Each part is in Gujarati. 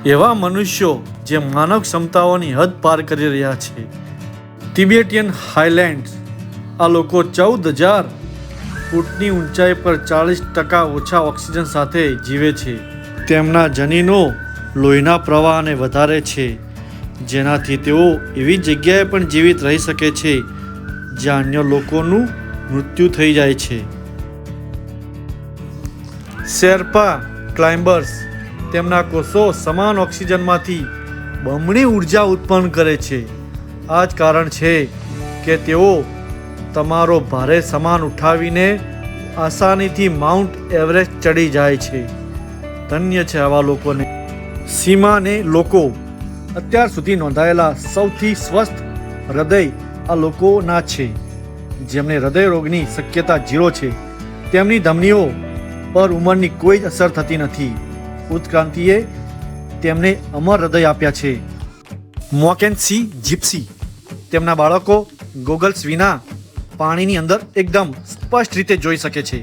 એવા મનુષ્યો જે માનવ ક્ષમતાઓની હદ પાર કરી રહ્યા છે. તિબેટિયન હાઇલેન્ડ્સ. આ લોકો 14,000 ફૂટની ઊંચાઈ પર 40% ઓછા ઓક્સિજન સાથે જીવે છે. તેમના જનીનો લોહીના પ્રવાહને વધારે છે, જેનાથી તેઓ એવી જગ્યાએ પણ જીવિત રહી શકે છે જ્યાં અન્ય લોકોનું મૃત્યુ થઈ જાય છે. શેરપા ક્લાઇમ્બર્સ. તેમના કોષો સમાન ઓક્સિજનમાંથી બમણી ઉર્જા ઉત્પન્ન કરે છે. આ જ કારણ છે કે તેઓ તમારો ભારે સામાન ઉઠાવીને આસાનીથી માઉન્ટ એવરેસ્ટ ચડી જાય છે. ધન્ય છે આવા લોકોને. સીમાને લોકો. અત્યાર સુધી નોંધાયેલા સૌથી સ્વસ્થ હૃદય આ લોકોના છે, જેમને હૃદય રોગની શક્યતા 0 છે. તેમની ધમનીઓ પર ઉંમરની કોઈ જ અસર થતી નથી. ઉત્ક્રાંતિએ તેમને અમર હૃદય આપ્યા છે. મોકેન્સી જીપ્સી. તેમના બાળકો ગોગલ્સ વિના પાણીની અંદર એકદમ સ્પષ્ટ રીતે જોઈ શકે છે.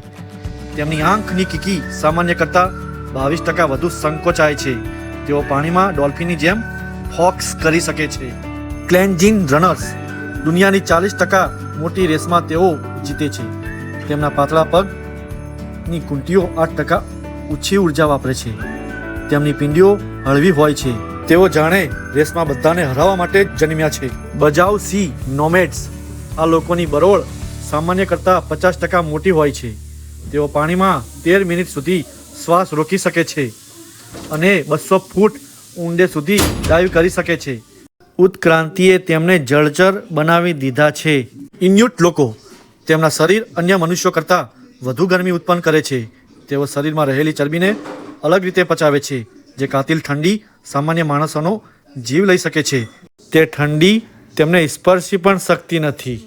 તેમની આંખની કીકી સામાન્ય કરતાં 22% વધુ સંકોચાય છે. તેઓ પાણીમાં ડોલ્ફિનની જેમ ફોક્સ કરી શકે છે. ક્લેન્જિન રનર્સ. દુનિયાની 40% મોટી રેસમાં તેઓ જીતે છે. તેમના પાતળા પગની કુંટીઓ 8% ઓછી ઉર્જા વાપરે છે. તેમની પીંડીઓ હળવી હોય છે. તેઓ જાણે રેસમાં બધાને હરાવવા માટે જ જન્મ્યા છે. બજાવ સી નોમેડ્સ. આ લોકોની બરોળ સામાન્ય કરતાં 50% મોટી હોય છે. તેઓ પાણીમાં 13 મિનિટ સુધી શ્વાસ રોકી શકે છે અને 200 ફૂટ ઊંડે સુધી ડાઈવ કરી શકે છે. ઉત્ક્રાંતિએ તેમને જળચર બનાવી દીધા છે. ઇન્યુટ લોકો. તેમના શરીર અન્ય મનુષ્યો કરતાં વધુ ગરમી ઉત્પન્ન કરે છે. તેઓ શરીરમાં રહેલી ચરબીને અલગ રીતે પચાવે છે, જે કાતિલ ઠંડી સામાન્ય માણસોનો જીવ લઈ શકે છે. તે ઠંડી તેમને સ્પર્શી પણ શકતી નથી.